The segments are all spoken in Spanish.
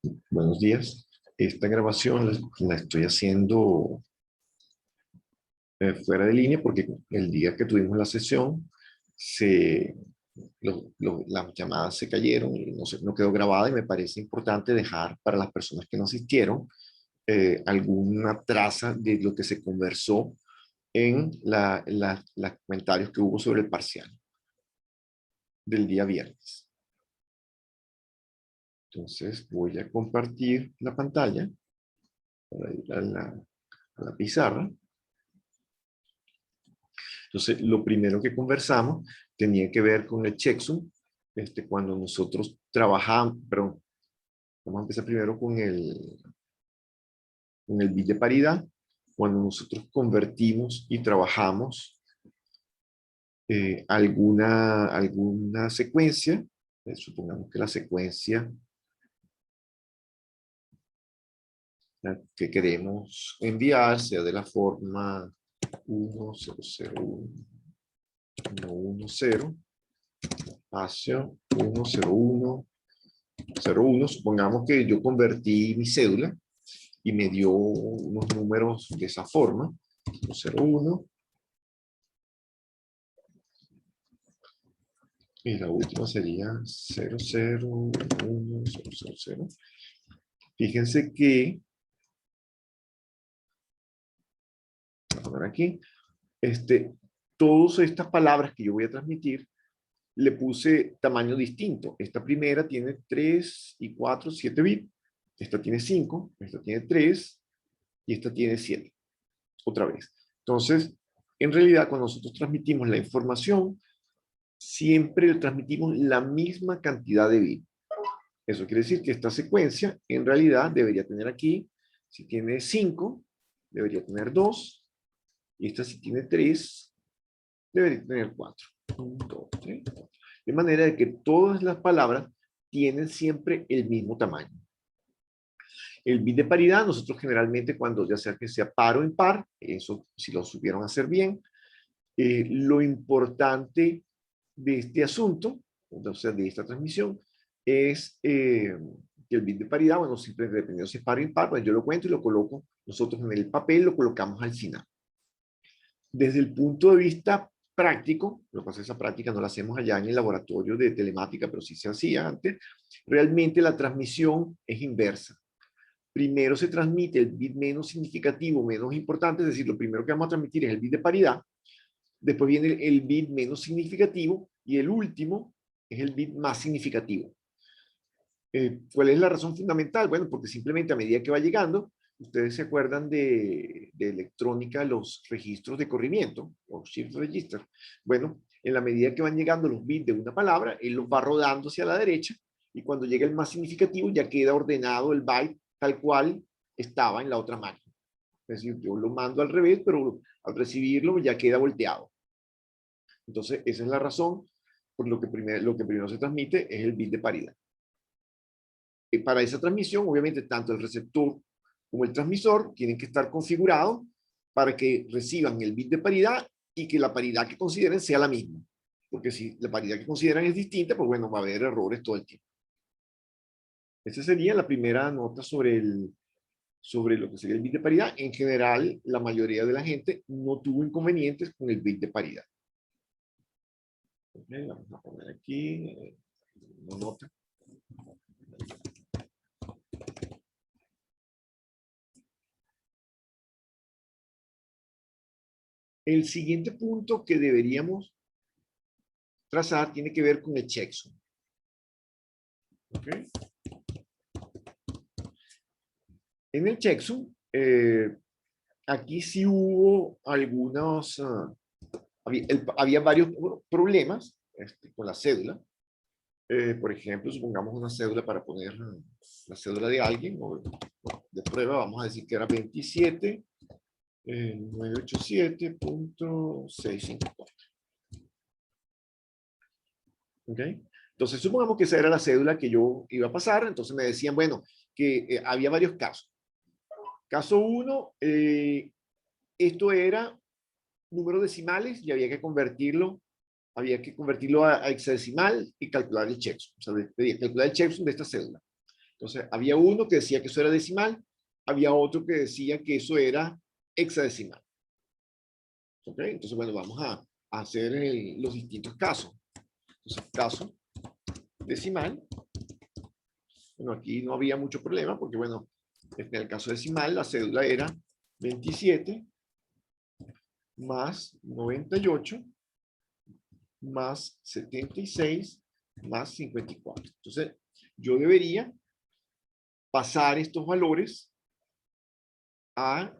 Buenos días. Esta grabación la estoy haciendo fuera de línea porque el día que tuvimos la sesión, se, las llamadas se cayeron y no quedó grabada y me parece importante dejar para las personas que no asistieron alguna traza de lo que se conversó en los comentarios que hubo sobre el parcial del día viernes. Entonces voy a compartir la pantalla para ir a la pizarra. Entonces, lo primero que conversamos tenía que ver con el checksum. Cuando nosotros trabajamos, pero vamos a empezar primero con el bit de paridad. Cuando nosotros convertimos y trabajamos alguna secuencia, supongamos que la secuencia que queremos enviar sea de la forma 1001, espacio 10101. Supongamos que yo convertí mi cédula y me dio unos números de esa forma. 101. Y la última sería 001000. Fíjense que, voy a poner aquí, todas estas palabras que yo voy a transmitir, le puse tamaño distinto. Esta primera tiene 3 y 4, 7 bits. Esta tiene 5, esta tiene 3 y esta tiene 7. Otra vez. Entonces, en realidad, cuando nosotros transmitimos la información, siempre transmitimos la misma cantidad de bits. Eso quiere decir que esta secuencia, en realidad, debería tener aquí, si tiene 5, debería tener 2, y esta si tiene 3, debería tener 4. 1, 2, 3, 4. De manera de que todas las palabras tienen siempre el mismo tamaño. El bit de paridad, nosotros generalmente cuando ya sea que sea par o impar, eso si lo supieron hacer bien, lo importante de este asunto, o sea, de esta transmisión, es que el bit de paridad, bueno, siempre dependiendo si es par o impar, pues yo lo cuento y lo coloco nosotros en el papel, lo colocamos al final. Desde el punto de vista práctico, lo que pasa es que esa práctica no la hacemos allá en el laboratorio de telemática, pero sí se hacía antes, realmente la transmisión es inversa. Primero se transmite el bit menos significativo, menos importante, es decir, lo primero que vamos a transmitir es el bit de paridad, después viene el bit menos significativo y el último es el bit más significativo. ¿Cuál es la razón fundamental? Bueno, porque simplemente a medida que va llegando, ustedes se acuerdan de electrónica, los registros de corrimiento, o shift register. Bueno, en la medida que van llegando los bits de una palabra, él los va rodando hacia la derecha y cuando llega el más significativo ya queda ordenado el byte tal cual estaba en la otra máquina. Es decir, yo lo mando al revés, pero al recibirlo ya queda volteado. Entonces, esa es la razón por lo que primero se transmite es el bit de paridad. Para esa transmisión, obviamente, tanto el receptor como el transmisor tienen que estar configurados para que reciban el bit de paridad y que la paridad que consideren sea la misma. Porque si la paridad que consideran es distinta, pues bueno, va a haber errores todo el tiempo. Esa sería la primera nota sobre lo que sería el bit de paridad. En general, la mayoría de la gente no tuvo inconvenientes con el bit de paridad. Okay, vamos a poner aquí una nota. El siguiente punto que deberíamos trazar tiene que ver con el checksum. ¿Okay? En el checksum, aquí sí hubo algunos, había varios problemas con la cédula. Por ejemplo, supongamos una cédula para poner la cédula de alguien, o de prueba, vamos a decir que era 27 987.654. ¿Ok? Entonces, supongamos que esa era la cédula que yo iba a pasar, entonces me decían, bueno, que había varios casos. Caso 1, esto era números decimales y había que convertirlo a hexadecimal y calcular el checksum. O sea, calcular el checksum de esta cédula. Entonces, había uno que decía que eso era decimal, había otro que decía que eso era hexadecimal. ¿Ok? Entonces, bueno, vamos a hacer los distintos casos. Entonces, caso decimal. Bueno, aquí no había mucho problema porque, bueno, en el caso decimal, la cédula era 27 más 98 más 76 más 54. Entonces, yo debería pasar estos valores a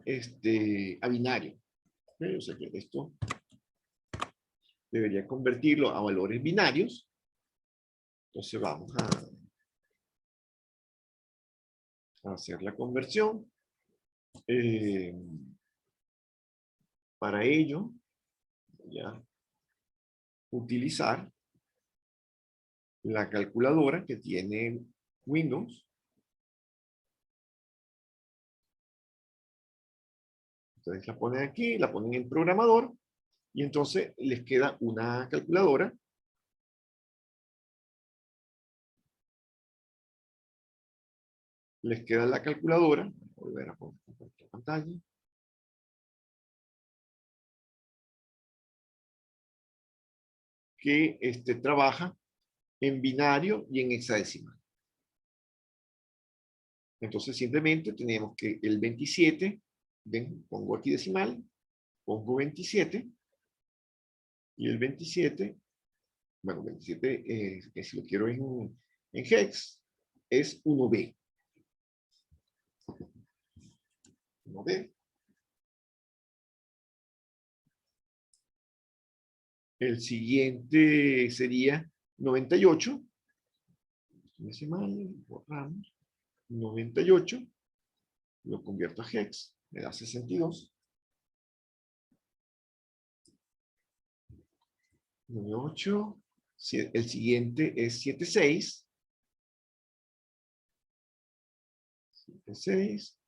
binario. ¿Okay? O sea que esto debería convertirlo a valores binarios. Entonces vamos a hacer la conversión. Para ello, voy a utilizar la calculadora que tiene Windows. Ustedes la ponen aquí, la ponen en programador y entonces les queda una calculadora. Les queda la calculadora. Volver a poner la pantalla. Que trabaja en binario y en hexadecimal. Entonces simplemente tenemos que el 27, ven, pongo aquí decimal, pongo 27, y el 27, bueno, 27, que si lo quiero en hex, es 1B. 1B. El siguiente sería 98. Decimal, borramos. 98. Lo convierto a hex. Me da 62. 98. El siguiente es 76. 76.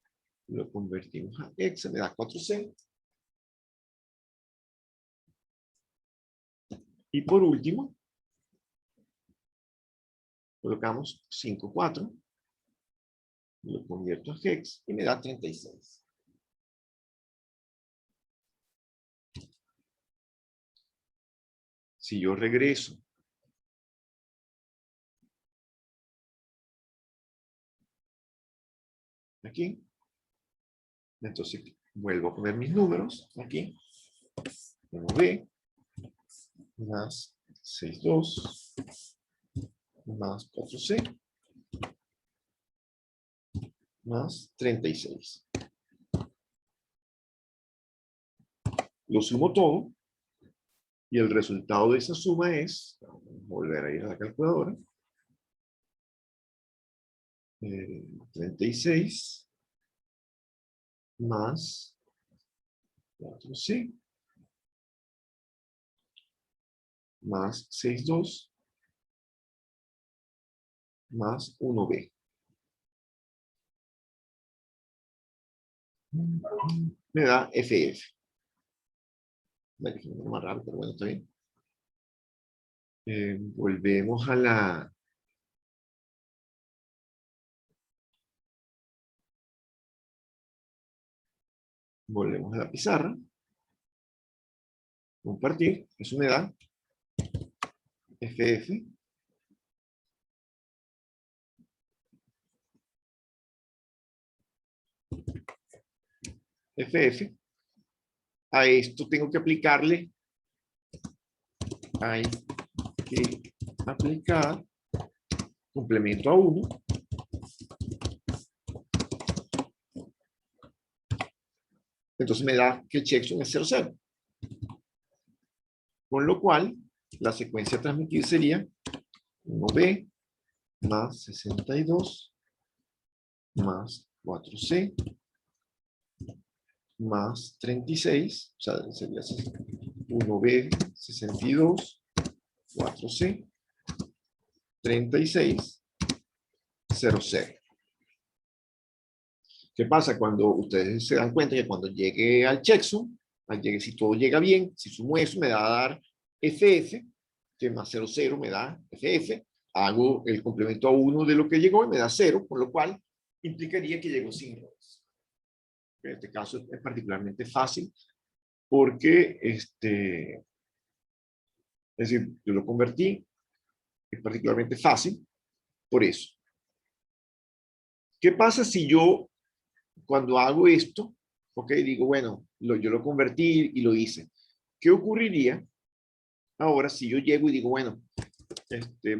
Lo convertimos a hex. Me da 4C. Y por último, colocamos 54. Lo convierto a hex y me da 36. Si yo regreso aquí, entonces vuelvo a poner mis números aquí. 1B más 62 más 4C más 36. Lo sumo todo y el resultado de esa suma es, vamos a volver a ir a la calculadora, 36 más 4C más 62 más 1B. Me da FF. Vale, es más raro, pero bueno, está bien. Volvemos a la... Volvemos a la pizarra. Compartir. Eso me da FF. FF. A esto tengo que aplicarle. Hay que aplicar complemento a 1. Entonces me da que el checksum es 0, 0. Con lo cual, la secuencia a transmitir sería 1B más 62 más 4C más 36, o sea, sería 1B 62, 4C, 36, 0, 0. ¿Qué pasa? Cuando ustedes se dan cuenta que cuando llegue al checksum, si todo llega bien, si sumo eso, me da a dar FF, que más 0, 0 me da FF, hago el complemento a 1 de lo que llegó y me da 0, con lo cual implicaría que llegó sin errores. En este caso es particularmente fácil porque, es decir, yo lo convertí, es particularmente fácil por eso. ¿Qué pasa si yo, cuando hago esto, ok, digo, bueno, yo lo convertí y lo hice? ¿Qué ocurriría ahora si yo llego y digo, bueno,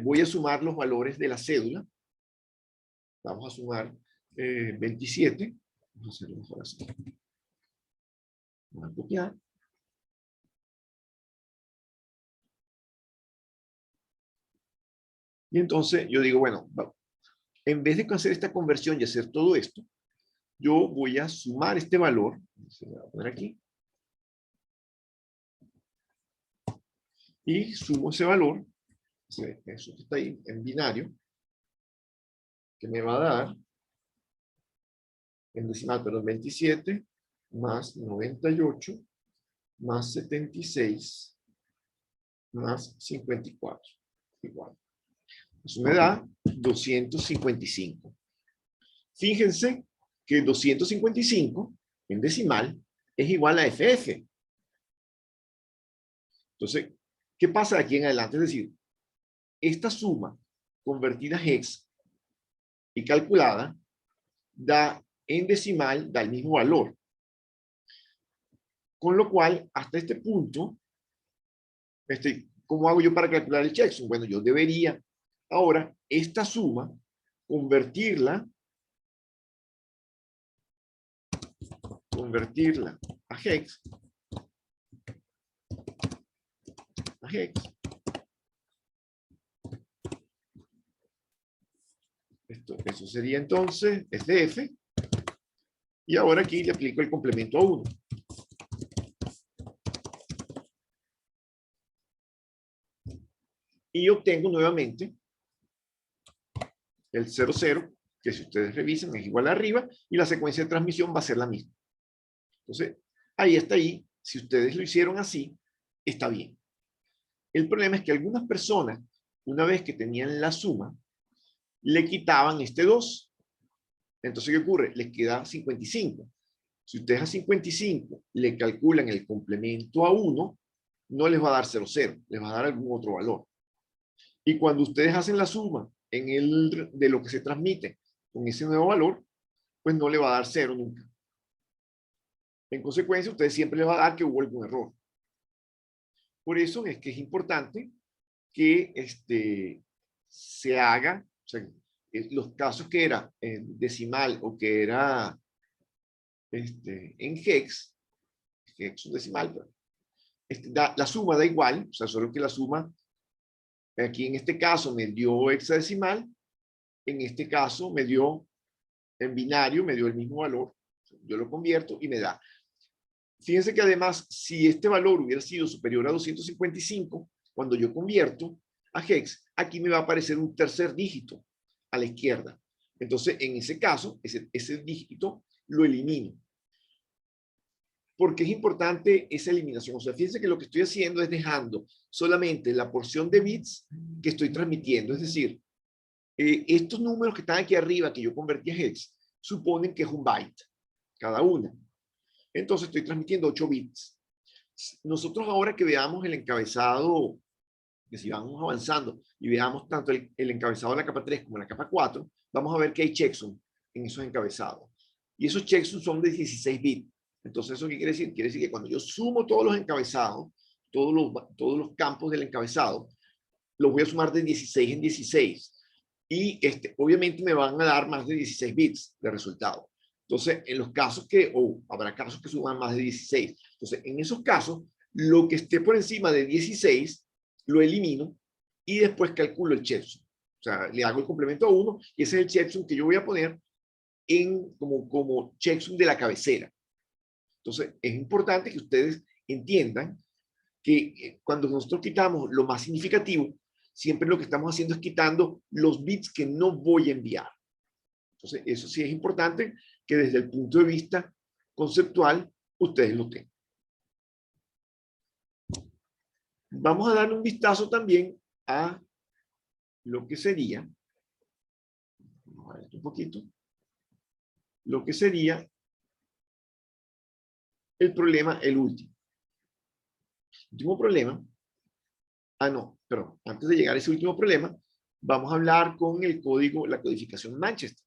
voy a sumar los valores de la cédula? Vamos a sumar 27. Vamos a hacerlo mejor así. Vamos a copiar. Y entonces yo digo, bueno, en vez de hacer esta conversión y hacer todo esto, yo voy a sumar este valor. Se me va a poner aquí. Y sumo ese valor, eso que está ahí en binario, que me va a dar, en decimal, perdón, 27 más 98 más 76 más 54. Igual. Eso me da 255. Fíjense que 255 en decimal es igual a FF. Entonces, ¿qué pasa de aquí en adelante? Es decir, esta suma convertida a hex y calculada da en decimal, da el mismo valor. Con lo cual, hasta este punto, ¿cómo hago yo para calcular el checksum? Bueno, yo debería ahora esta suma convertirla a hex, Eso sería entonces SF, y ahora aquí le aplico el complemento a 1. Y obtengo nuevamente el 00, que si ustedes revisan es igual a arriba, y la secuencia de transmisión va a ser la misma. Entonces, ahí está ahí. Si ustedes lo hicieron así, está bien. El problema es que algunas personas, una vez que tenían la suma, le quitaban este 2. Entonces, ¿qué ocurre? Les queda 55. Si ustedes a 55 le calculan el complemento a 1, no les va a dar 00, les va a dar algún otro valor. Y cuando ustedes hacen la suma de lo que se transmite con ese nuevo valor, pues no le va a dar 0 nunca. En consecuencia, ustedes siempre les va a dar que hubo algún error. Por eso es que es importante que se haga, o sea, los casos que era en decimal o que era en hex un decimal, la suma da igual, o sea, solo que la suma, aquí en este caso me dio hexadecimal, en este caso me dio en binario, me dio el mismo valor, yo lo convierto y me da. Fíjense que además, si este valor hubiera sido superior a 255, cuando yo convierto a hex, aquí me va a aparecer un tercer dígito a la izquierda. Entonces, en ese caso, ese dígito lo elimino. Porque es importante esa eliminación. O sea, fíjense que lo que estoy haciendo es dejando solamente la porción de bits que estoy transmitiendo. Es decir, estos números que están aquí arriba, que yo convertí a hex, suponen que es un byte cada una. Entonces estoy transmitiendo 8 bits. Nosotros ahora que veamos el encabezado, que si vamos avanzando y veamos tanto el encabezado de la capa 3 como la capa 4, vamos a ver que hay checksum en esos encabezados. Y esos checksum son de 16 bits. Entonces, ¿eso qué quiere decir? Quiere decir que cuando yo sumo todos los encabezados, todos los campos del encabezado, los voy a sumar de 16 en 16. Y obviamente me van a dar más de 16 bits de resultado. Entonces, en los casos habrá casos que suman más de 16. Entonces, en esos casos, lo que esté por encima de 16, lo elimino y después calculo el checksum. O sea, le hago el complemento a 1 y ese es el checksum que yo voy a poner como checksum de la cabecera. Entonces, es importante que ustedes entiendan que cuando nosotros quitamos lo más significativo, siempre lo que estamos haciendo es quitando los bits que no voy a enviar. Entonces, eso sí es importante que desde el punto de vista conceptual ustedes lo tengan. Vamos a darle un vistazo también a lo que sería, vamos a ver esto un poquito, lo que sería el problema, el último. Último problema. Ah, no, pero antes de llegar a ese último problema, vamos a hablar con el código, la codificación Manchester.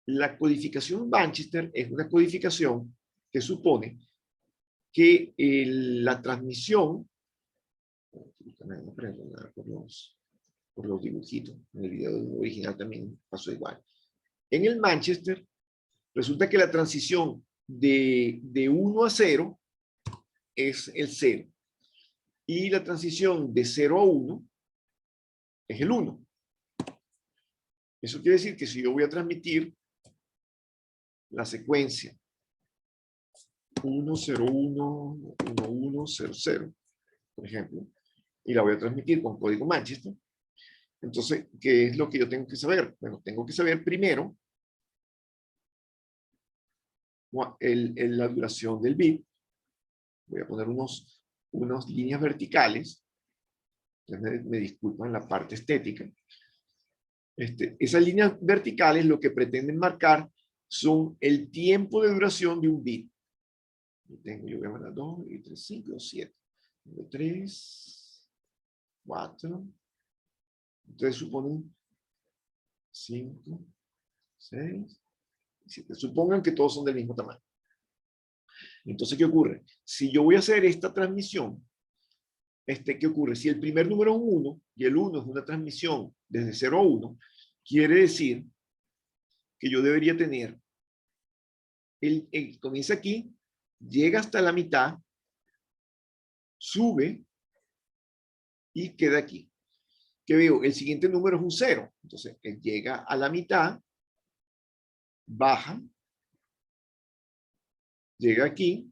La codificación Manchester es una codificación que supone que la transmisión, por los dibujitos, en el video original también pasó igual. En el Manchester, resulta que la transición de 1 a 0 es el 0. Y la transición de 0 a 1 es el 1. Eso quiere decir que si yo voy a transmitir la secuencia 1, 0, 1, 1, 1, 0, 0, por ejemplo, y la voy a transmitir con código Manchester, entonces, ¿qué es lo que yo tengo que saber? Bueno, tengo que saber primero la duración del bit. Voy a poner unas líneas verticales. Me disculpan la parte estética. Esas líneas verticales lo que pretenden marcar son el tiempo de duración de un bit. Yo voy a mandar 2, 3, 5, 7. 3, 4. Entonces suponen 5, 6, 7. Supongan que todos son del mismo tamaño. Entonces, ¿qué ocurre? Si yo voy a hacer esta transmisión, ¿qué ocurre? Si el primer número es un 1 y el 1 es una transmisión desde 0 a 1, quiere decir que yo debería tener, comienza aquí, llega hasta la mitad, sube y queda aquí. ¿Qué veo? El siguiente número es un 0. Entonces, él llega a la mitad, baja, llega aquí.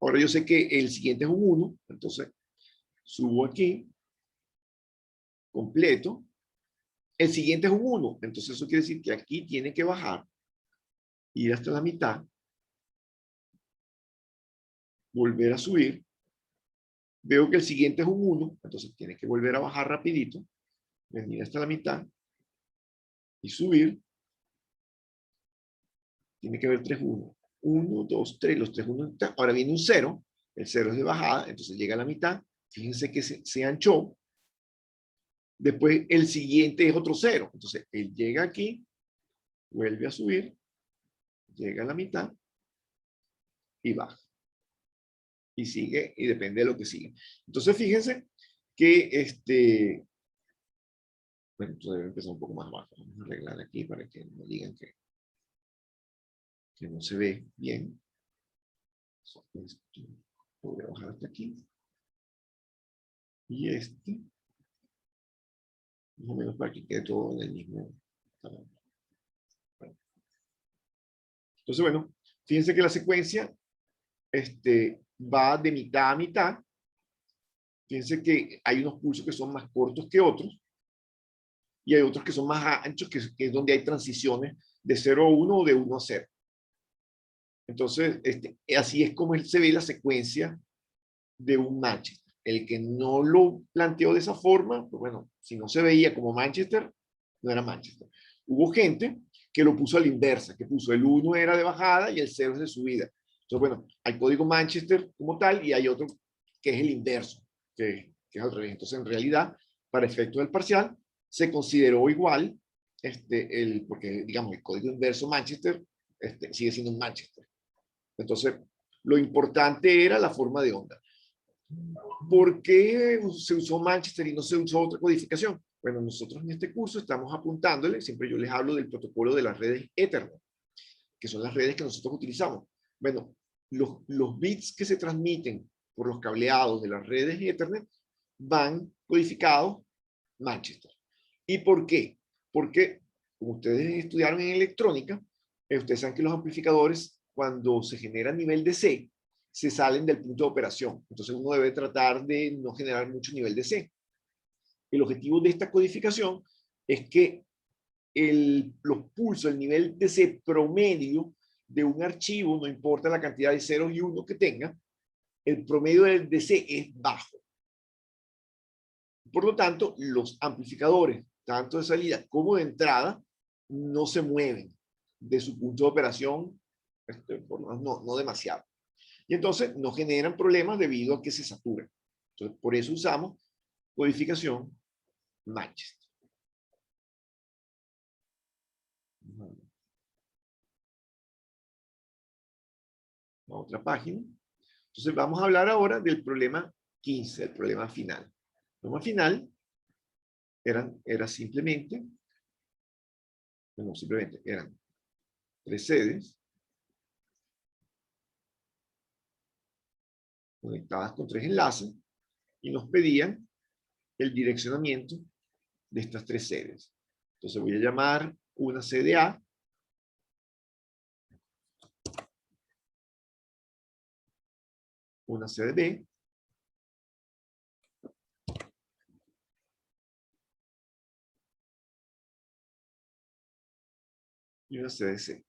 Ahora yo sé que el siguiente es un 1, entonces subo aquí, completo. El siguiente es un 1, entonces eso quiere decir que aquí tiene que bajar, ir hasta la mitad, volver a subir. Veo que el siguiente es un 1, entonces tiene que volver a bajar rapidito, venir hasta la mitad y subir. Tiene que haber 3 1. 1, 2, 3, los 3 1. Ahora viene un 0, el 0 es de bajada, entonces llega a la mitad. Fíjense que se anchó. Después el siguiente es otro 0, entonces él llega aquí, vuelve a subir, llega a la mitad y baja. Y sigue, y depende de lo que sigue. Entonces fíjense que bueno, entonces debe empezar un poco más abajo. Vamos a arreglar aquí para que no digan que no se ve bien. Voy a bajar hasta aquí. Y más o menos para que quede todo en el mismo tamaño. Bueno. Entonces, bueno, fíjense que la secuencia va de mitad a mitad. Fíjense que hay unos pulsos que son más cortos que otros y hay otros que son más anchos, que es donde hay transiciones de 0 a 1 o de 1 a 0. Entonces, así es como se ve la secuencia de un Manchester. El que no lo planteó de esa forma, pues bueno, si no se veía como Manchester, no era Manchester. Hubo gente que lo puso a la inversa, que puso el 1 era de bajada y el 0 es de subida. Entonces, bueno, hay código Manchester como tal y hay otro que es el inverso, que es al revés. Entonces, en realidad, para efectos del parcial, se consideró igual, porque, digamos, el código inverso Manchester sigue siendo un Manchester. Entonces, lo importante era la forma de onda. ¿Por qué se usó Manchester y no se usó otra codificación? Bueno, nosotros en este curso estamos apuntándole, siempre yo les hablo del protocolo de las redes Ethernet, que son las redes que nosotros utilizamos. Bueno, los bits que se transmiten por los cableados de las redes Ethernet van codificados Manchester. ¿Y por qué? Porque, como ustedes estudiaron en electrónica, ustedes saben que los amplificadores, cuando se genera nivel de C, se salen del punto de operación. Entonces uno debe tratar de no generar mucho nivel de C. El objetivo de esta codificación es que los pulsos, el nivel de C promedio de un archivo, no importa la cantidad de ceros y unos que tenga, el promedio del DC es bajo. Por lo tanto, los amplificadores, tanto de salida como de entrada, no se mueven de su punto de operación, no demasiado. Y entonces no generan problemas debido a que se saturan. Entonces, por eso usamos codificación Manchester. A otra página. Entonces vamos a hablar ahora del problema 15, el problema final. El problema final era simplemente, no simplemente, eran 3 sedes conectadas con 3 enlaces y nos pedían el direccionamiento de estas 3 sedes. Entonces voy a llamar una sede A, una sede B, y una sede C.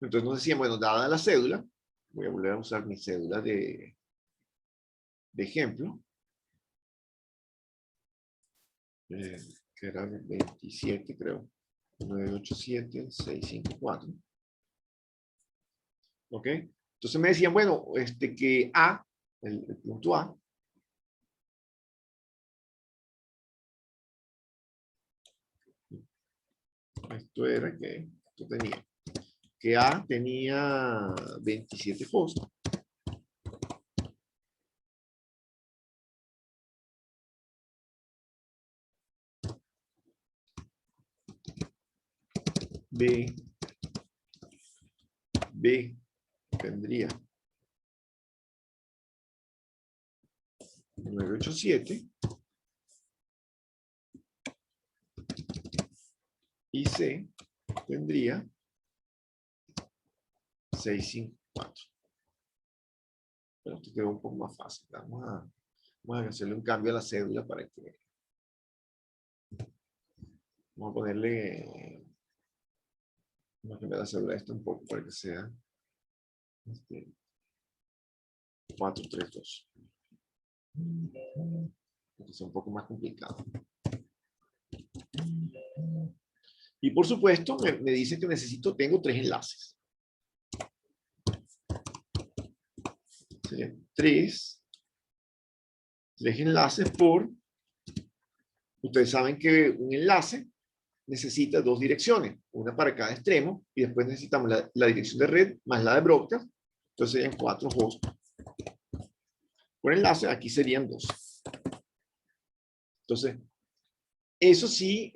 Entonces nos decían, bueno, dada la cédula, voy a volver a usar mi cédula de ejemplo, que era 27, creo, 987-654. ¿Ok? Entonces me decían, bueno, que A, el punto A, esto era que, esto tenía, que A tenía 27 hosts. B tendría 987 y C tendría 654. Pero esto quedó un poco más fácil. Vamos a hacerle un cambio a la cédula para que... Vamos a ponerle... Vamos a cambiar la cédula esta un poco para que sea 432. Que sea un poco más complicado. Y por supuesto, me dice que tengo 3 enlaces. Serían 3 enlaces por... Ustedes saben que un enlace necesita 2 direcciones, una para cada extremo, y después necesitamos la dirección de red más la de broadcast. Entonces serían 4 hosts por enlace, aquí serían 2. Entonces, eso sí,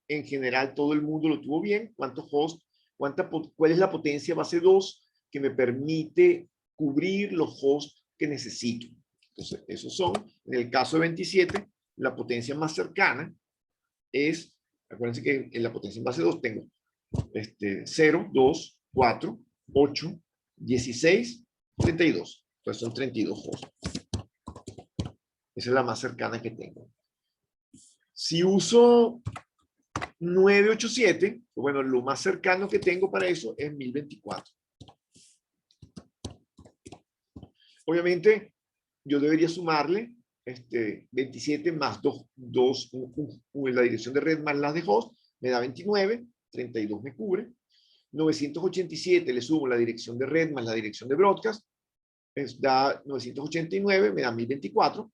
en general todo el mundo lo tuvo bien. ¿Cuántos hosts? ¿Cuál es la potencia base 2 que me permite cubrir los hosts que necesito? Entonces, esos son, en el caso de 27, la potencia más cercana es, acuérdense que en la potencia en base 2 tengo 0, 2, 4, 8, 16, 32. Entonces son 32 hosts. Esa es la más cercana que tengo. Si uso 987, bueno, lo más cercano que tengo para eso es 1024. Obviamente, yo debería sumarle 27 más 2, la dirección de red más las de host, me da 29, 32 me cubre. 987 le sumo la dirección de red más la dirección de broadcast, da 989, me da 1024.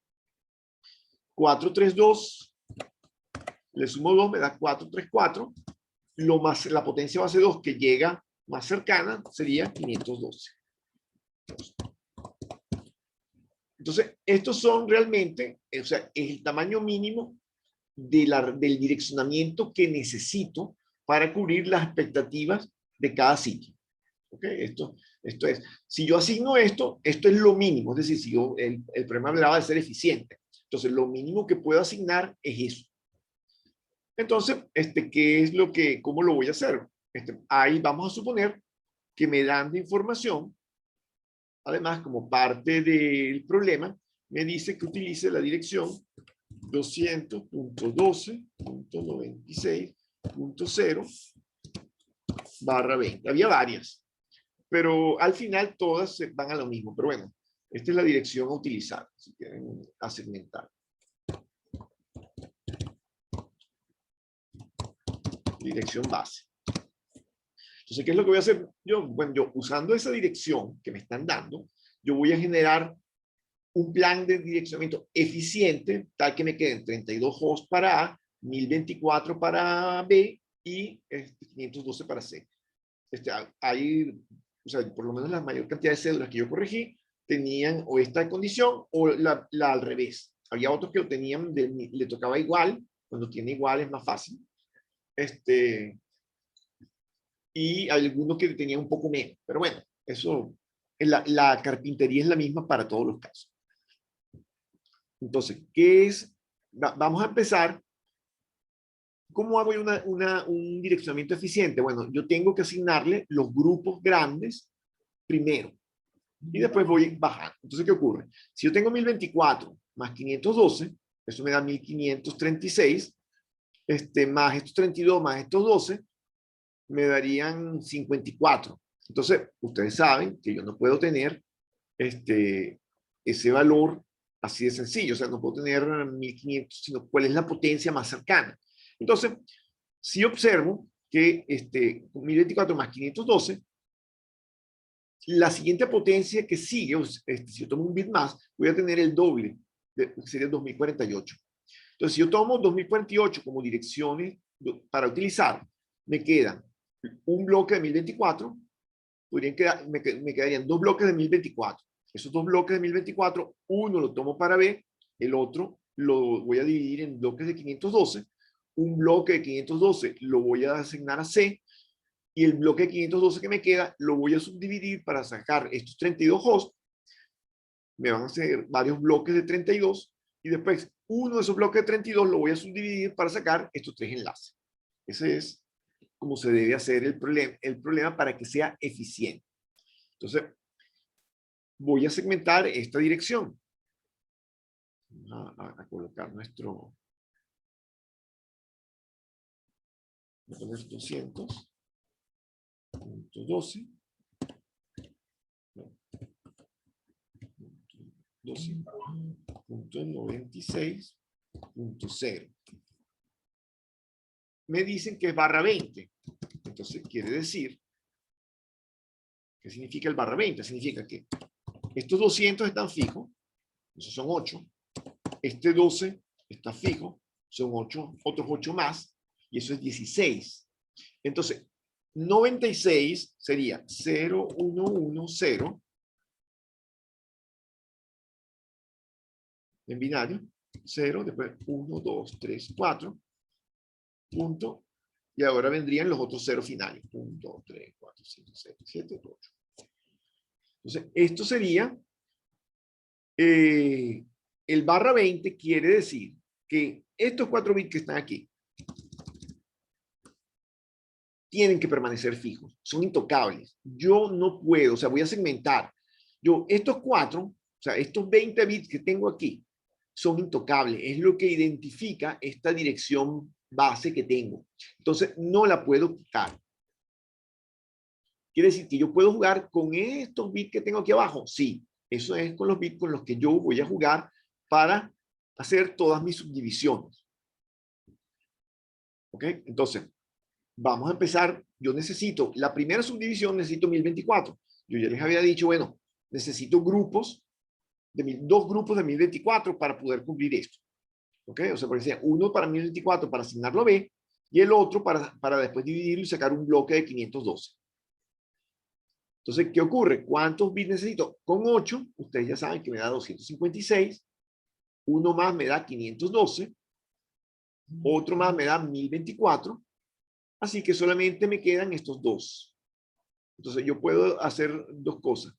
432, le sumo 2, me da 434. La potencia base 2 que llega más cercana sería 512. Entonces, estos son realmente, o sea, es el tamaño mínimo del direccionamiento que necesito para cubrir las expectativas de cada sitio. ¿Ok? Esto es, si yo asigno esto es lo mínimo, es decir, si yo, el problema hablaba de ser eficiente. Entonces, lo mínimo que puedo asignar es eso. Entonces, ¿qué es cómo lo voy a hacer? Ahí vamos a suponer que me dan de información, además, como parte del problema, me dice que utilice la dirección 200.12.96.0/20. Había varias, pero al final todas van a lo mismo. Pero bueno, Esta es la dirección a utilizar, si quieren a segmentar. Dirección base. Entonces, ¿qué es lo que voy a hacer yo? Bueno, yo usando esa dirección que me están dando, yo voy a generar un plan de direccionamiento eficiente, tal que me queden 32 hosts para A, 1024 para B y 512 para C. Hay, o sea, por lo menos la mayor cantidad de cédulas que yo corregí tenían o esta condición o la al revés. Había otros que lo tenían, le tocaba igual, cuando tiene igual es más fácil. Y algunos que tenían un poco menos. Pero bueno, eso, la carpintería es la misma para todos los casos. Entonces, ¿qué es? Vamos a empezar. ¿Cómo hago un direccionamiento eficiente? Bueno, yo tengo que asignarle los grupos grandes primero. Y después voy bajando. Entonces, ¿qué ocurre? Si yo tengo 1024 más 512, eso me da 1536, más estos 32 más estos 12, me darían 54. Entonces, ustedes saben que yo no puedo tener ese valor así de sencillo. O sea, no puedo tener 1500, sino cuál es la potencia más cercana. Entonces, si observo que 1024 más 512, la siguiente potencia que sigue, si yo tomo un bit más, voy a tener el doble, sería 2048. Entonces, si yo tomo 2048 como direcciones para utilizar, me quedan un bloque de 1024, me quedarían dos bloques de 1024. Esos dos bloques de 1024, uno lo tomo para B, el otro lo voy a dividir en bloques de 512, un bloque de 512 lo voy a asignar a C, y el bloque de 512 que me queda lo voy a subdividir para sacar estos 32 hosts. Me van a hacer varios bloques de 32 y después uno de esos bloques de 32 lo voy a subdividir para sacar estos tres enlaces. Ese es como se debe hacer el problema para que sea eficiente. Entonces, voy a segmentar esta dirección. Vamos a colocar nuestro... Voy a poner 200. 12. 12.96.0. Me dicen que es barra 20. Entonces quiere decir, ¿qué significa el barra 20? Significa que estos 200 están fijos, esos son 8. Este 12 está fijo, son 8, otros 8 más, y eso es 16. Entonces, 96 sería 0, 1, 1, 0 en binario, 0, después 1, 2, 3, 4, punto, y ahora vendrían los otros ceros finales, 1, 2, 3, 4, 5, 6, 7, 8. Entonces, esto sería, el barra 20 quiere decir que estos 4 bits que están aquí tienen que permanecer fijos, son intocables. Yo no puedo, o sea, voy a segmentar. Yo, estos 4, o sea, estos 20 bits que tengo aquí, son intocables. Es lo que identifica esta dirección base que tengo. Entonces, no la puedo quitar. Quiere decir que yo puedo jugar con estos bits que tengo aquí abajo. Sí, eso es con los bits con los que yo voy a jugar para hacer todas mis subdivisiones. ¿Ok? Entonces, vamos a empezar. Yo necesito, la primera subdivisión necesito 1024. Yo ya les había dicho, bueno, necesito grupos, dos grupos de 1024 para poder cumplir esto. ¿Ok? O sea, porque decía, uno para 1024 para asignarlo a B y el otro para después dividirlo y sacar un bloque de 512. Entonces, ¿qué ocurre? ¿Cuántos bits necesito? Con 8, ustedes ya saben que me da 256, uno más me da 512, otro más me da 1024, así que solamente me quedan estos dos. Entonces, yo puedo hacer dos cosas.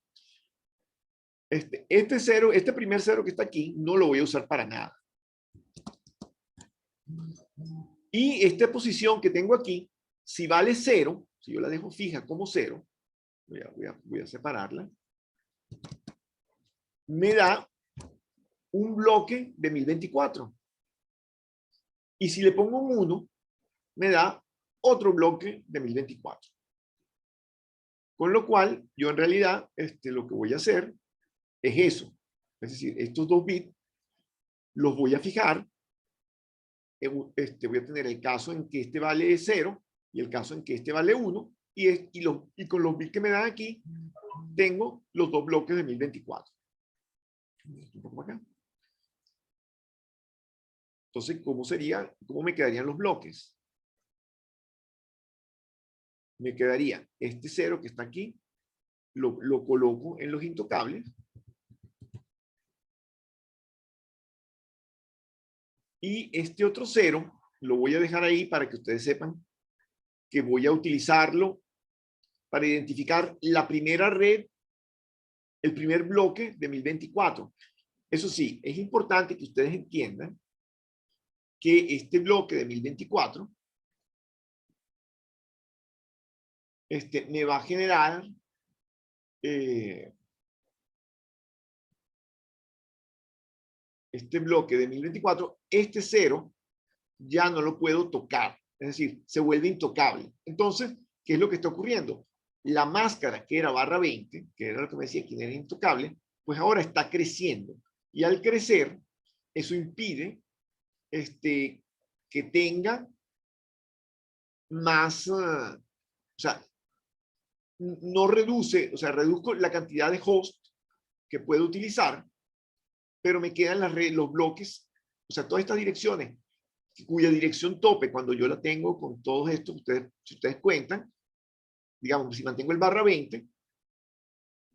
Este primer cero que está aquí, no lo voy a usar para nada. Y esta posición que tengo aquí, si vale 0, si yo la dejo fija como 0, voy a separarla, me da un bloque de 1024. Y si le pongo un 1, me da otro bloque de 1024. Con lo cual, yo en realidad, lo que voy a hacer es eso. Es decir, estos 2 bits los voy a fijar. Voy a tener el caso en que este vale 0 y el caso en que este vale 1. Y con los bits que me dan aquí, tengo los 2 bloques de 1024. Un poco acá. Entonces, ¿cómo me quedarían los bloques? Me quedaría este 0 que está aquí, lo coloco en los intocables. Y este otro 0 lo voy a dejar ahí para que ustedes sepan que voy a utilizarlo para identificar la primera red, el primer bloque de 1024. Eso sí, es importante que ustedes entiendan que este bloque de 1024 me va a generar este bloque de 1024, este 0 ya no lo puedo tocar, es decir, se vuelve intocable. Entonces, ¿qué es lo que está ocurriendo? La máscara que era /20, que era lo que me decía que era intocable, pues ahora está creciendo. Y al crecer, eso impide que tenga más, o sea, no reduce, o sea, reduzco la cantidad de host que puedo utilizar, pero me quedan los bloques, o sea, todas estas direcciones, cuya dirección tope, cuando yo la tengo con todos estos, si ustedes cuentan, digamos, si mantengo el /20,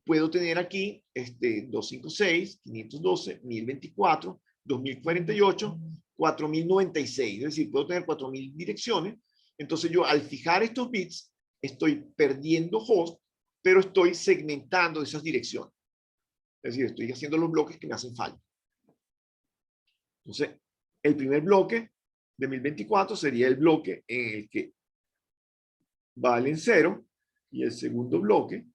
puedo tener aquí 256, 512, 1024, 2048, 4096, es decir, puedo tener 4000 direcciones. Entonces yo al fijar estos bits estoy perdiendo host, pero estoy segmentando esas direcciones. Es decir, estoy haciendo los bloques que me hacen falta. Entonces, el primer bloque de 1024 sería el bloque en el que valen 0 y el segundo bloque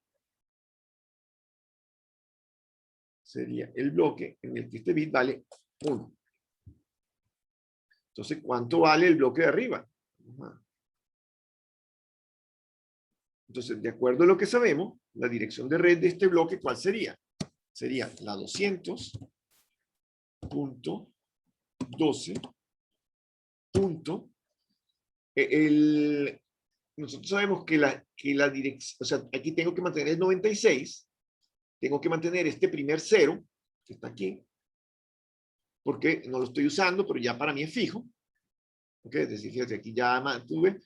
sería el bloque en el que este bit vale 1. Entonces, ¿cuánto vale el bloque de arriba? Entonces, de acuerdo a lo que sabemos, la dirección de red de este bloque, ¿cuál sería? Sería la 200.12. Nosotros sabemos que la dirección, o sea, aquí tengo que mantener el 96, tengo que mantener este primer 0, que está aquí, porque no lo estoy usando, pero ya para mí es fijo. ¿Okay? Es decir, fíjate, aquí ya mantuve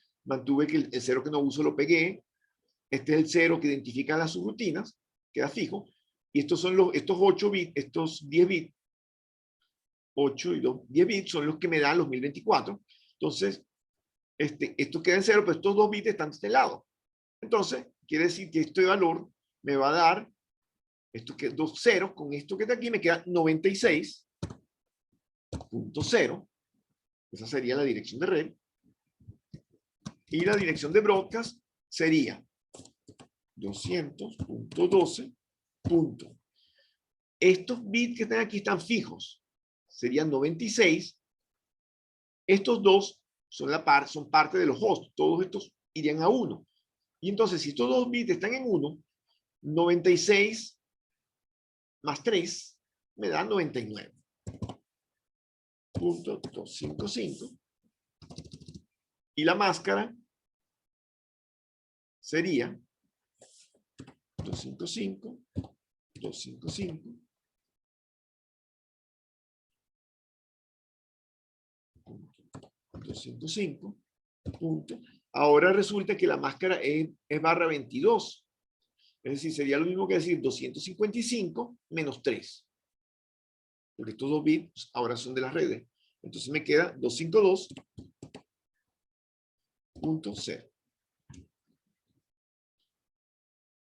que el 0 que no uso lo pegué. Este es el 0 que identifica las subrutinas, queda fijo. Y estos son estos 8 bits, estos 10 bits, 8 y 2, 10 bits son los que me dan los 1024. Entonces, esto queda en 0, pero estos 2 bits están de este lado. Entonces, quiere decir que este valor me va a dar, esto que 2 ceros, con esto que está aquí me queda 96.0. Esa sería la dirección de red. Y la dirección de broadcast sería 200.12. Estos bits que están aquí están fijos. Serían 96. Estos dos son parte de los hosts. Todos estos irían a 1. Y entonces, si estos 2 bits están en 1, 96 más 3 me da 99.255. Y la máscara sería 255, 255, 205. Ahora resulta que la máscara es /22. Es decir, sería lo mismo que decir 255 menos 3. Porque estos 2 bits ahora son de las redes. Entonces me queda 252.0.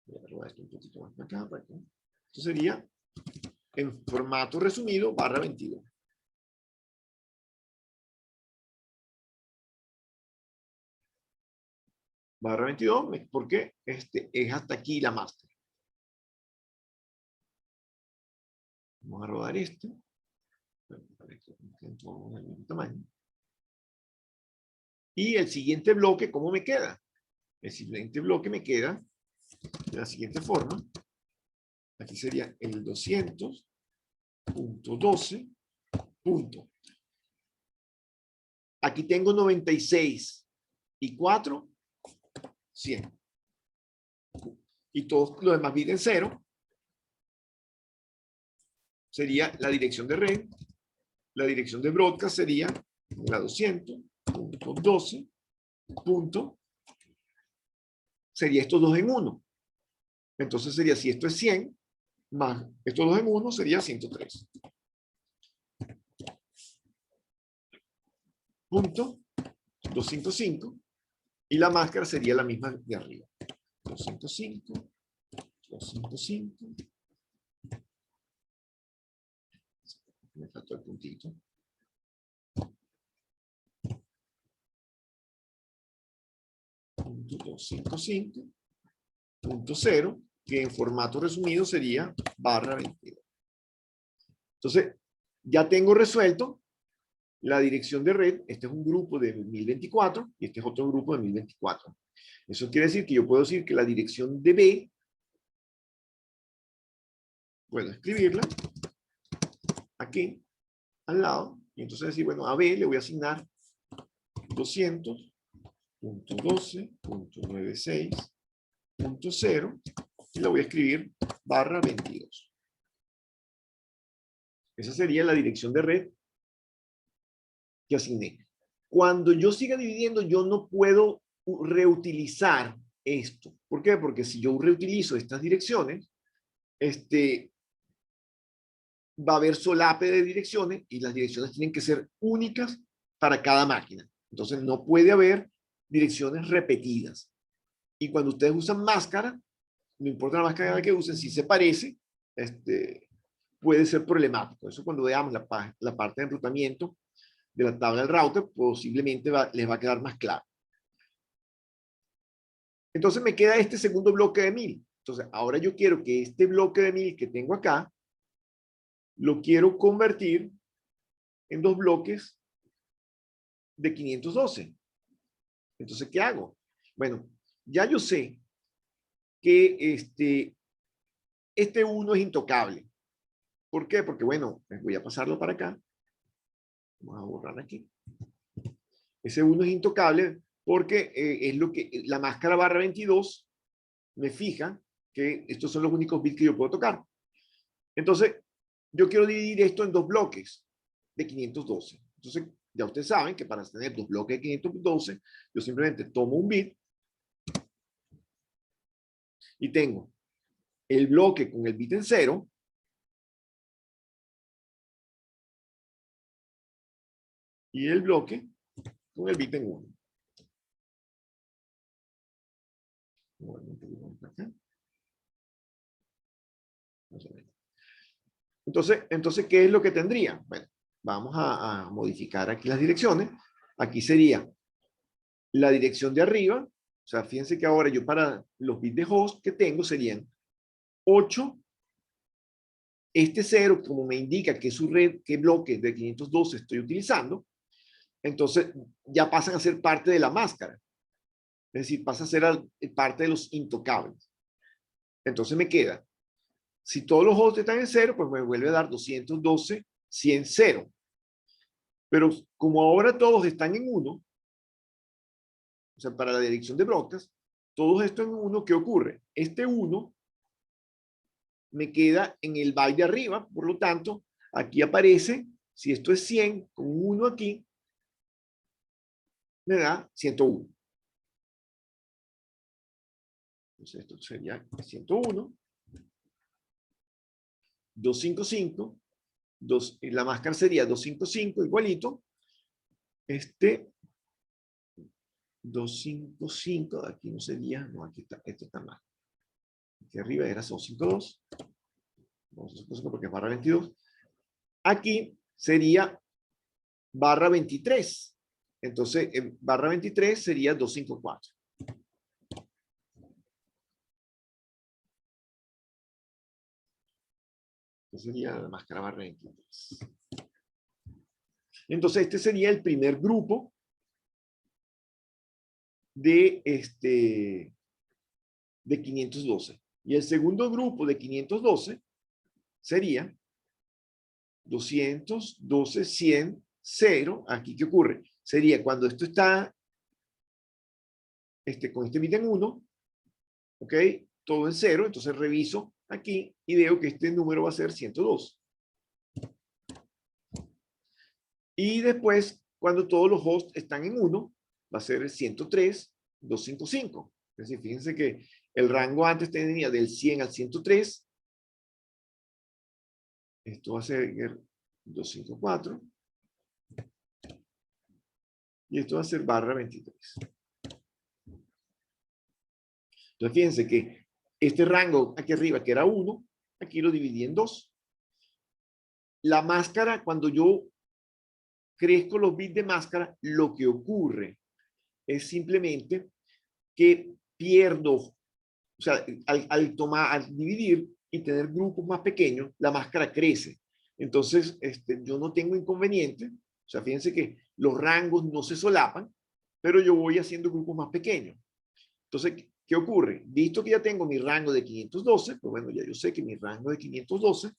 Voy a robar esto un poquito más para acá. Esto sería en formato resumido /22. /22, porque es hasta aquí la master. Vamos a rodar esto. Y el siguiente bloque, ¿cómo me queda? El siguiente bloque me queda de la siguiente forma. Aquí sería el 200.12. Punto. Aquí tengo 96 y 4, 100. Y todos los demás bits en 0. Sería la dirección de red. La dirección de broadcast sería la 200.12. Punto. Sería estos dos en 1. Entonces sería, si esto es 100, más estos dos en 1, sería 103. Punto 205. Y la máscara sería la misma de arriba. 205. 205. Me faltó el puntito. Punto 255.0, que en formato resumido sería /22. Entonces, ya tengo resuelto la dirección de red. Este es un grupo de 1024 y este es otro grupo de 1024. Eso quiere decir que yo puedo decir que la dirección de B, puedo escribirla aquí, al lado, y entonces decir, bueno, a B le voy a asignar 200.12.96.0 y la voy a escribir /22. Esa sería la dirección de red que asigné. Cuando yo siga dividiendo, yo no puedo reutilizar esto. ¿Por qué? Porque si yo reutilizo estas direcciones, va a haber solape de direcciones y las direcciones tienen que ser únicas para cada máquina. Entonces no puede haber direcciones repetidas. Y cuando ustedes usan máscara, no importa la máscara que usen, si se parece, puede ser problemático. Eso cuando veamos la parte de enrutamiento de la tabla del router, posiblemente les va a quedar más claro. Entonces me queda este segundo bloque de 1000. Entonces ahora yo quiero que este bloque de 1000 que tengo acá, lo quiero convertir en dos bloques de 512. Entonces, ¿qué hago? Bueno, ya yo sé que este 1 es intocable. ¿Por qué? Porque, bueno, voy a pasarlo para acá. Vamos a borrar aquí. Ese 1 es intocable porque es lo que la máscara /22 me fija que estos son los únicos bits que yo puedo tocar. Entonces, yo quiero dividir esto en dos bloques de 512. Entonces, ya ustedes saben que para tener dos bloques de 512, yo simplemente tomo un bit y tengo el bloque con el bit en 0 y el bloque con el bit en 1. Entonces, ¿qué es lo que tendría? Bueno, vamos a modificar aquí las direcciones. Aquí sería la dirección de arriba. O sea, fíjense que ahora yo para los bits de host que tengo serían 8. Este 0, como me indica que su red, qué bloque de 512 estoy utilizando, entonces ya pasan a ser parte de la máscara. Es decir, pasa a ser parte de los intocables. Entonces me queda, si todos los hosts están en 0, pues me vuelve a dar 212, 100, 0. Pero como ahora todos están en 1, o sea, para la dirección de broadcast, todos estos en 1, ¿qué ocurre? Este 1 me queda en el byte de arriba, por lo tanto, aquí aparece, si esto es 100, con 1 aquí, me da 101. Entonces esto sería 101, 255, la máscara sería 255 igualito, 255, aquí no sería, no, aquí está, esto está mal. Aquí arriba era 252, porque es /22. Aquí sería /23. Entonces, /23 sería 254. Sería la máscara /23. Entonces, este sería el primer grupo de 512. Y el segundo grupo de 512 sería 212, 100, 0. Aquí, ¿qué ocurre? Sería cuando esto está con este bit en 1, ¿ok? Todo en 0, entonces reviso aquí y veo que este número va a ser 102. Y después, cuando todos los hosts están en 1, va a ser el 103, 255. Es decir, fíjense que el rango antes tenía del 100 al 103. Esto va a ser 254. Y esto va a ser barra 23. Entonces, fíjense que este rango aquí arriba, que era 1, aquí lo dividí en 2. La máscara, cuando yo crezco los bits de máscara, lo que ocurre es simplemente que pierdo, o sea, al dividir y tener grupos más pequeños, la máscara crece. Entonces, yo no tengo inconveniente. O sea, fíjense que los rangos no se solapan, pero yo voy haciendo grupos más pequeños. Entonces, ¿qué ocurre? Visto que ya tengo mi rango de 512, pues bueno, ya yo sé que mi rango de 512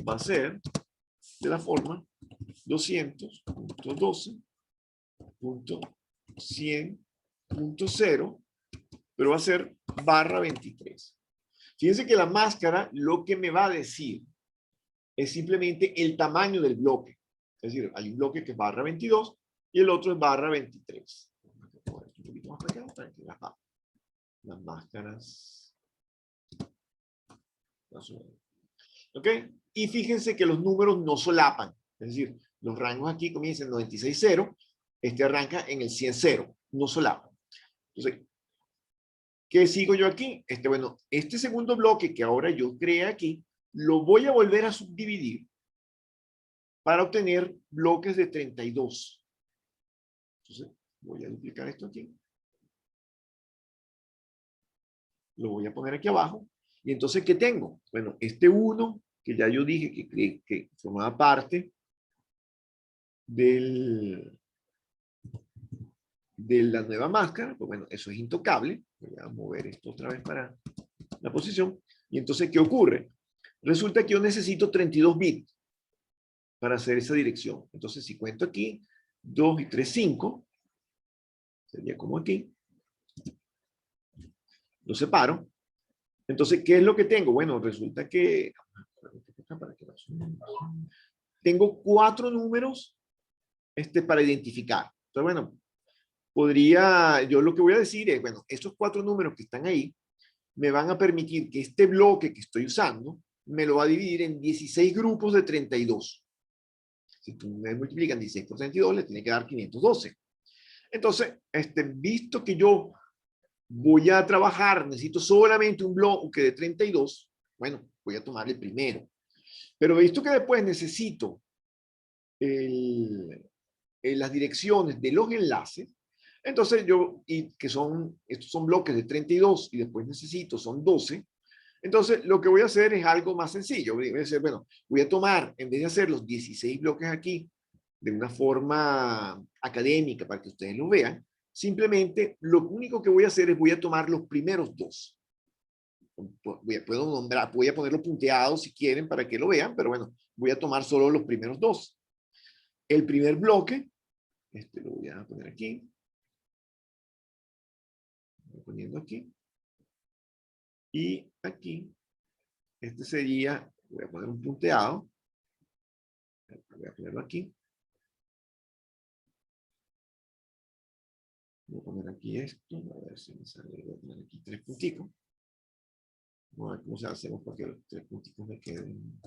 va a ser de la forma 200.12.100.0, pero va a ser barra 23. Fíjense que la máscara lo que me va a decir es simplemente el tamaño del bloque. Es decir, hay un bloque que es barra 22 y el otro es barra 23. Un poquito más para acá para que las máscaras. ¿Ok? Y fíjense que los números no solapan. Es decir, los rangos aquí comienzan en 96.0, arranca en el 100.0, no solapan. Entonces, ¿qué sigo yo aquí? Bueno, este segundo bloque que ahora yo creé aquí, lo voy a volver a subdividir para obtener bloques de 32. Entonces, voy a duplicar esto aquí. Lo voy a poner aquí abajo. Y entonces, ¿qué tengo? Bueno, este 1, que ya yo dije que formaba parte de la nueva máscara, pues bueno, eso es intocable. Voy a mover esto otra vez para la posición. Y entonces, ¿qué ocurre? Resulta que yo necesito 32 bits para hacer esa dirección. Entonces, si cuento aquí, 2 y 3, 5, sería como aquí. Lo separo. Entonces, ¿qué es lo que tengo? Bueno, resulta que tengo 4 números para identificar. Entonces, bueno, yo lo que voy a decir es, bueno, estos 4 números que están ahí me van a permitir que este bloque que estoy usando me lo va a dividir en 16 grupos de 32. Si tú me multiplican 16 por 32, le tiene que dar 512. Entonces, visto que yo voy a trabajar, necesito solamente un bloque de 32, bueno, voy a tomar el primero. Pero visto que después necesito las direcciones de los enlaces, entonces estos son bloques de 32 y después necesito, son 12. Entonces, lo que voy a hacer es algo más sencillo. Voy a decir, bueno, voy a tomar, en vez de hacer los 16 bloques aquí, de una forma académica para que ustedes lo vean, simplemente lo único que voy a hacer es voy a tomar los primeros 2. Puedo nombrar, voy a ponerlo punteado si quieren para que lo vean, pero bueno, voy a tomar solo los primeros 2. El primer bloque, lo voy a poner aquí. Voy poniendo aquí. Y aquí, sería, voy a poner un punteado. Voy a ponerlo aquí. Voy a poner aquí esto, a ver si me sale, voy a poner aquí 3 punticos. Vamos a ver cómo se hacemos para que los 3 punticos me queden.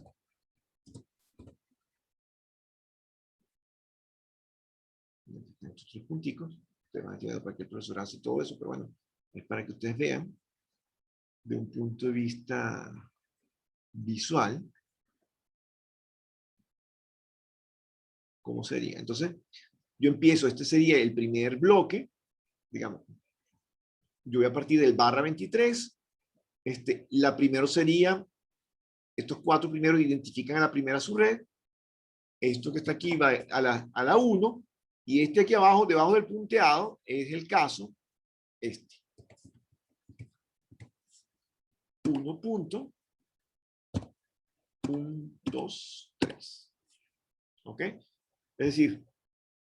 Estos 3 punticos. Ustedes van a quedar para que el profesor hace todo eso, pero bueno, es para que ustedes vean de un punto de vista visual cómo sería. Entonces, yo empiezo, este sería el primer bloque, digamos, yo voy a partir del barra 23, la primero sería, estos 4 primeros identifican a la primera subred, esto que está aquí va a la 1, y aquí abajo, debajo del punteado, es el caso, 1.123. ¿Ok? Es decir,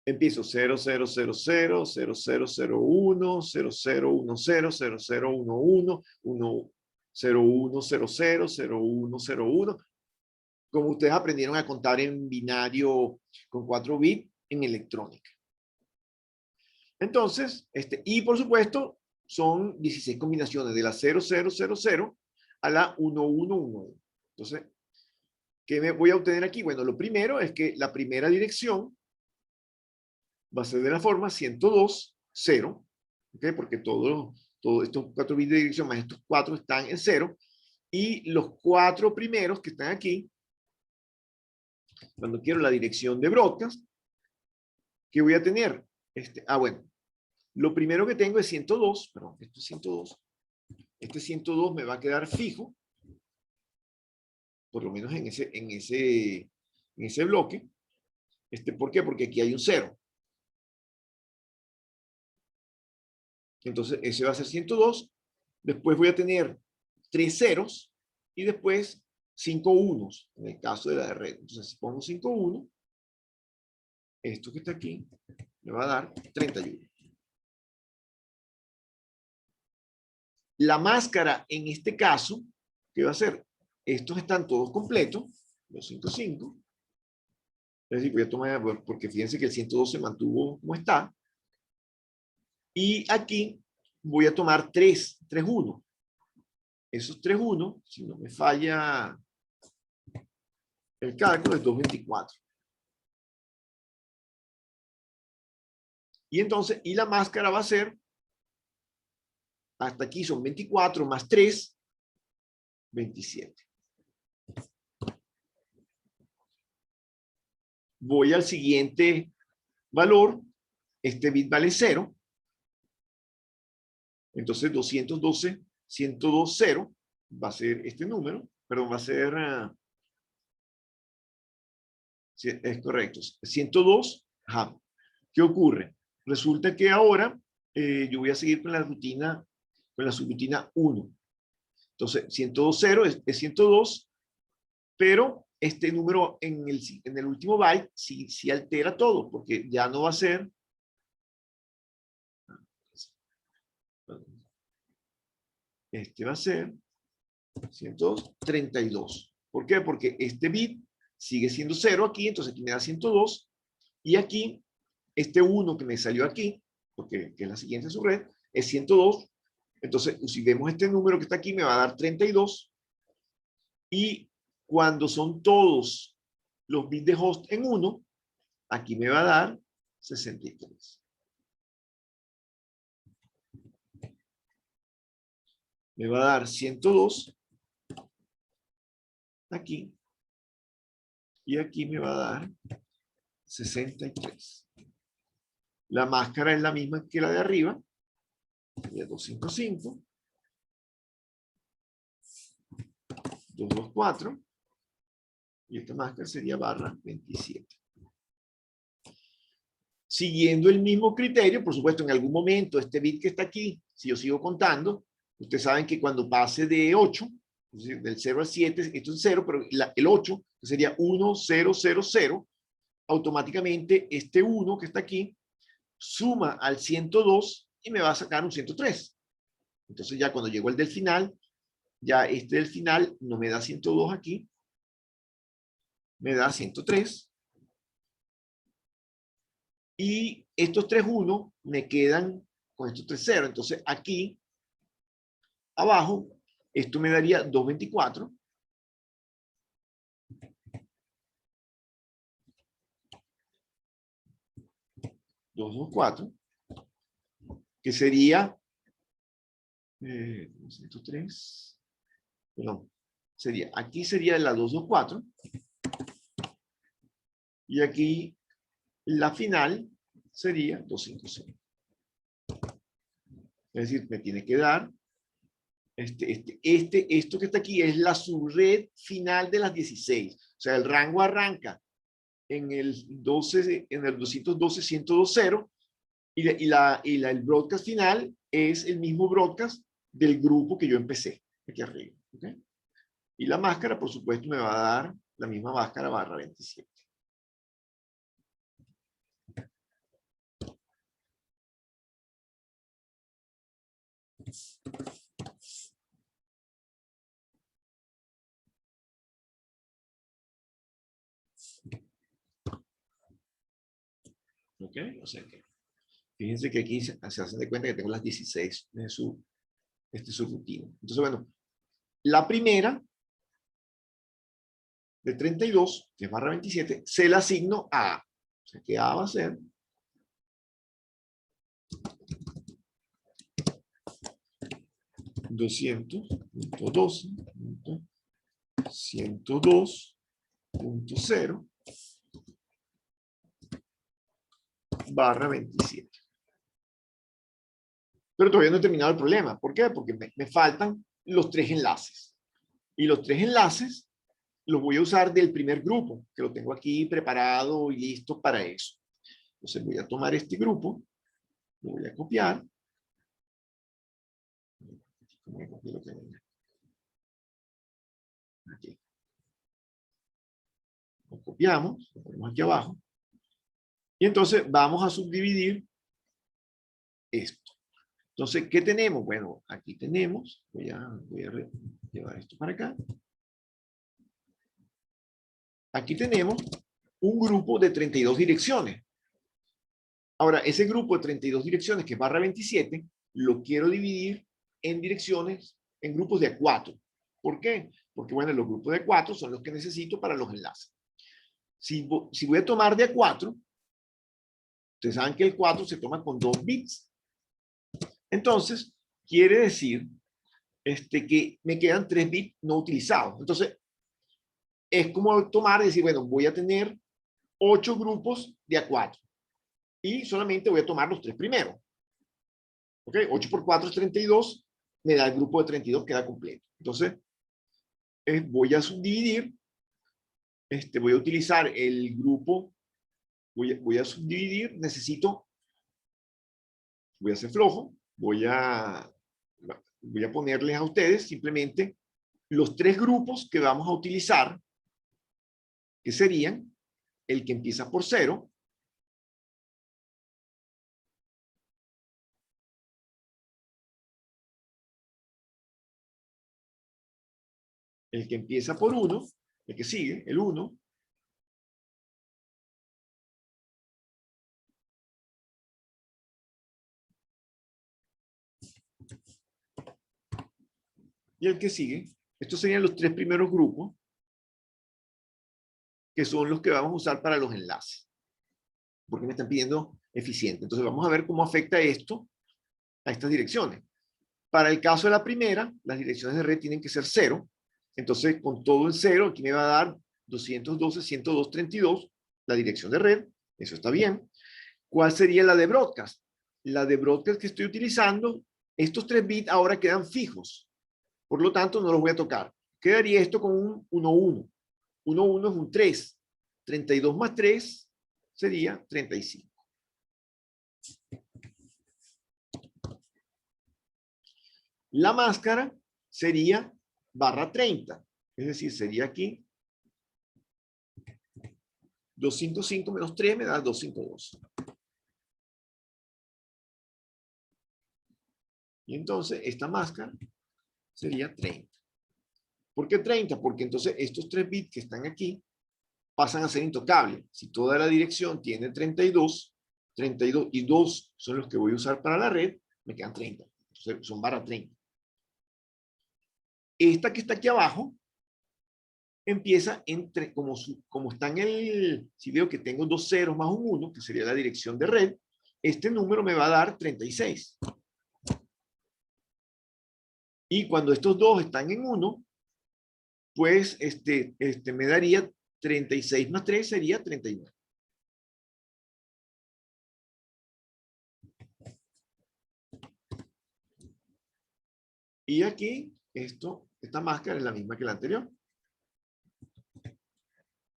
empiezo 0000, 0001, 0010, 0011, 0100, 0101. Como ustedes aprendieron a contar en binario con 4 bits en electrónica. Entonces, y por supuesto, son 16 combinaciones de la 0000 a la 1111. Entonces, ¿qué me voy a obtener aquí? Bueno, lo primero es que la primera dirección va a ser de la forma 102.0, ¿ok? Porque todos estos 4 bits de dirección más estos 4 están en 0. Y los 4 primeros que están aquí, cuando quiero la dirección de broadcast, ¿qué voy a tener? Bueno, lo primero que tengo es 102, perdón, esto es 102. Este 102 me va a quedar fijo, por lo menos en ese bloque. ¿Por qué? Porque aquí hay un 0. Entonces, ese va a ser 102. Después voy a tener 3 ceros y después 5 unos, en el caso de la de red. Entonces, si pongo 5 1, esto que está aquí me va a dar 31. La máscara, en este caso, ¿qué va a hacer? Estos están todos completos, los 5, 5. Es decir, voy a tomar, porque fíjense que el 102 se mantuvo como está. Y aquí voy a tomar 3 1. Esos 3 1, si no me falla el cálculo, es 224. Y entonces, y la máscara va a ser, hasta aquí son 24 más 3, 27. Voy al siguiente valor. Este bit vale 0. Entonces 212, 120 va a ser este número. Perdón, va a ser... es correcto. 102. Ajá. ¿Qué ocurre? Resulta que ahora yo voy a seguir con la rutina, con la subrutina 1. Entonces, 120 es 102, pero este número en el último byte sí altera todo, porque ya no va a ser... va a ser 132. ¿Por qué? Porque este bit sigue siendo 0 aquí, entonces aquí me da 102, y aquí, este 1 que me salió aquí, porque que es la siguiente subred, es 102. Entonces, si vemos este número que está aquí, me va a dar 32. Y cuando son todos los bits de host en 1, aquí me va a dar 63. Me va a dar 102 aquí. Y aquí me va a dar 63. La máscara es la misma que la de arriba. Sería 255. 224. Y esta máscara sería barra 27. Siguiendo el mismo criterio, por supuesto, en algún momento este bit que está aquí, si yo sigo contando, ustedes saben que cuando pase de 8, es decir, del 0 al 7, esto es 0, pero el 8, que sería 1, 0, 0, 0, automáticamente este 1 que está aquí suma al 102 y me va a sacar un 103. Entonces ya cuando llego al del final, ya este del final no me da 102 aquí, me da 103. Y estos 3 1 me quedan con estos 3 0. Entonces aquí abajo, esto me daría 224. Que sería 103. Perdón, sería, aquí sería la 224. Y aquí la final sería 255. Es decir, me tiene que dar esto que está aquí es la subred final de las 16. O sea, el rango arranca en el 12, en el 212.120 y el broadcast final es el mismo broadcast del grupo que yo empecé aquí arriba. ¿Ok? Y la máscara, por supuesto, me va a dar la misma máscara barra 27. ¿Ok? O sea que, fíjense que aquí se hacen de cuenta que tengo las 16 de su rutina. Entonces, bueno, la primera de 32, que es barra 27, se la asigno a A. O sea que A va a ser 200.12.102.0 barra 27. Pero todavía no he terminado el problema. ¿Por qué? Porque me faltan los tres enlaces. Y los tres enlaces los voy a usar del primer grupo, que lo tengo aquí preparado y listo para eso. Entonces voy a tomar este grupo, lo voy a copiar. Aquí. Lo copiamos, lo ponemos aquí abajo. Y entonces vamos a subdividir esto. Entonces, ¿qué tenemos? Bueno, aquí tenemos, voy a llevar esto para acá. Aquí tenemos un grupo de 32 direcciones. Ahora, ese grupo de 32 direcciones, que es barra 27, lo quiero dividir en direcciones, en grupos de 4. ¿Por qué? Porque, bueno, los grupos de 4 son los que necesito para los enlaces. Si voy a tomar de 4, ustedes saben que el 4 se toma con 2 bits. Entonces, quiere decir que me quedan 3 bits no utilizados. Entonces, es como tomar y decir, bueno, voy a tener 8 grupos de A4 y solamente voy a tomar los 3 primeros. ¿Ok? 8 por 4 es 32, me da el grupo de 32, queda completo. Entonces, voy a subdividir, voy a utilizar el grupo, voy a subdividir, voy a ser flojo, voy a ponerles a ustedes simplemente los 3 grupos que vamos a utilizar, que serían el que empieza por 0, el que empieza por 1, el que sigue, el 1, y el que sigue. Estos serían los 3 primeros grupos, que son los que vamos a usar para los enlaces, porque me están pidiendo eficiente. Entonces vamos a ver cómo afecta esto a estas direcciones. Para el caso de la primera, las direcciones de red tienen que ser 0. Entonces, con todo en 0, aquí me va a dar 212.102.32, la dirección de red. Eso está bien. ¿Cuál sería la de broadcast? La de broadcast que estoy utilizando, estos 3 bits ahora quedan fijos. Por lo tanto, no los voy a tocar. Quedaría esto con un 1-1. 1-1 es un 3. 32 más 3 sería 35. La máscara sería barra 30. Es decir, sería aquí 205 menos 3 me da 252. Y entonces esta máscara sería 30. ¿Por qué 30? Porque entonces estos 3 bits que están aquí pasan a ser intocables. Si toda la dirección tiene 32 y 2 son los que voy a usar para la red, me quedan 30. Entonces son barra 30. Esta que está aquí abajo empieza entre, como está en el, si veo que tengo 2 ceros más un 1, que sería la dirección de red, este número me va a dar 36. Y cuando estos dos están en 1, pues me daría 36 más 3 sería 39. Y aquí, esta máscara es la misma que la anterior.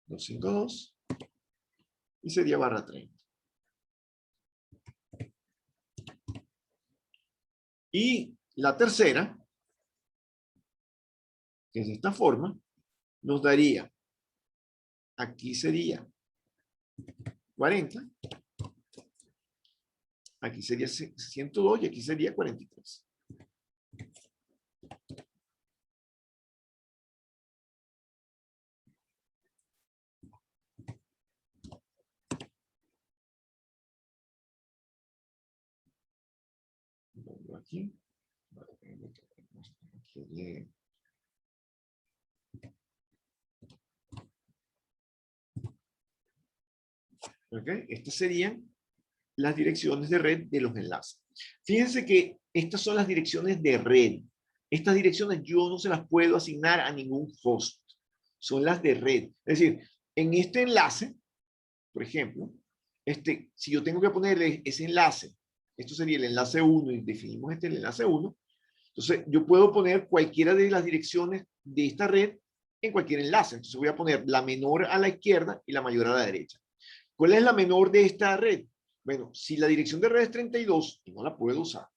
252 y sería barra 30. Y la tercera que es de esta forma, nos daría, aquí sería 40, aquí sería 102 y aquí sería 43. Aquí. ¿Okay? Estas serían las direcciones de red de los enlaces. Fíjense que estas son las direcciones de red. Estas direcciones yo no se las puedo asignar a ningún host. Son las de red. Es decir, en este enlace, por ejemplo, si yo tengo que ponerle ese enlace, esto sería el enlace 1 y definimos el enlace 1, entonces yo puedo poner cualquiera de las direcciones de esta red en cualquier enlace. Entonces voy a poner la menor a la izquierda y la mayor a la derecha. ¿Cuál es la menor de esta red? Bueno, si la dirección de red es 32 y no la puedo usar,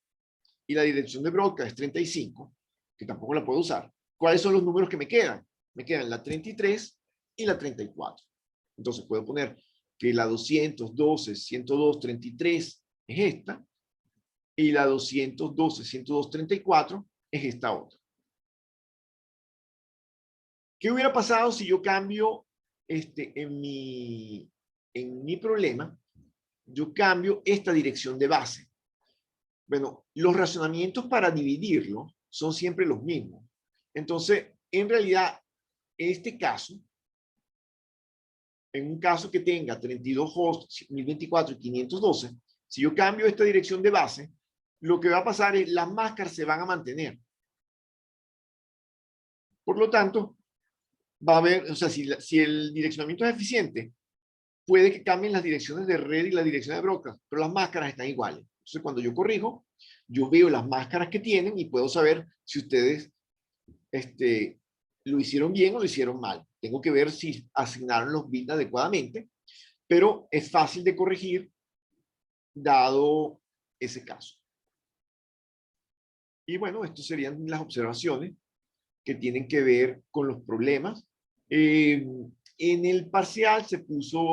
y la dirección de broadcast es 35, que tampoco la puedo usar, ¿cuáles son los números que me quedan? Me quedan la 33 y la 34. Entonces puedo poner que la 212.102.33 es esta, y la 212.102.34 es esta otra. ¿Qué hubiera pasado si yo cambio en mi problema? Yo cambio esta dirección de base. Bueno, los razonamientos para dividirlo son siempre los mismos. Entonces, en realidad, este caso, en un caso que tenga 32 hosts, 1024 y 512, si yo cambio esta dirección de base, lo que va a pasar es las máscaras se van a mantener. Por lo tanto, va a haber, o sea, si el direccionamiento es eficiente, puede que cambien las direcciones de red y la dirección de broadcast, pero las máscaras están iguales. Entonces, cuando yo corrijo, yo veo las máscaras que tienen y puedo saber si ustedes lo hicieron bien o lo hicieron mal. Tengo que ver si asignaron los bits adecuadamente, pero es fácil de corregir dado ese caso. Y bueno, estas serían las observaciones que tienen que ver con los problemas. En el parcial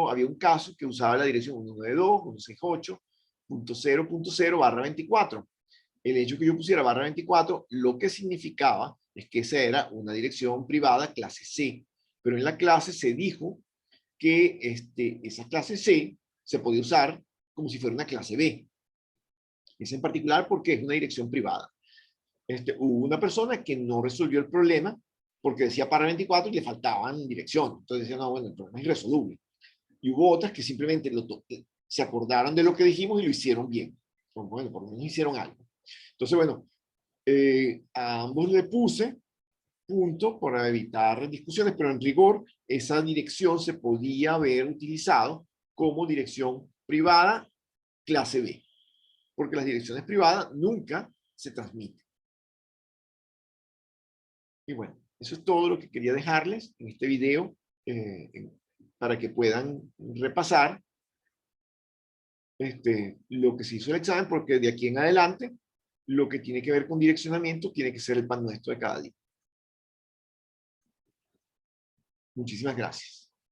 había un caso que usaba la dirección 192.168.0.0/24. El hecho que yo pusiera /24, lo que significaba es que esa era una dirección privada clase C. Pero en la clase se dijo que esa clase C se podía usar como si fuera una clase B. Es en particular porque es una dirección privada. Hubo una persona que no resolvió el problema porque decía /24 y le faltaban dirección. Entonces decía, no, bueno, el problema es irresoluble. Y hubo otras que simplemente se acordaron de lo que dijimos y lo hicieron bien. Bueno, por lo menos hicieron algo. Entonces, bueno, a ambos le puse punto para evitar discusiones, pero en rigor esa dirección se podía haber utilizado como dirección privada clase B, porque las direcciones privadas nunca se transmiten. Y bueno, eso es todo lo que quería dejarles en este video para que puedan repasar lo que se hizo el examen, porque de aquí en adelante lo que tiene que ver con direccionamiento tiene que ser el pan nuestro de cada día. Muchísimas gracias.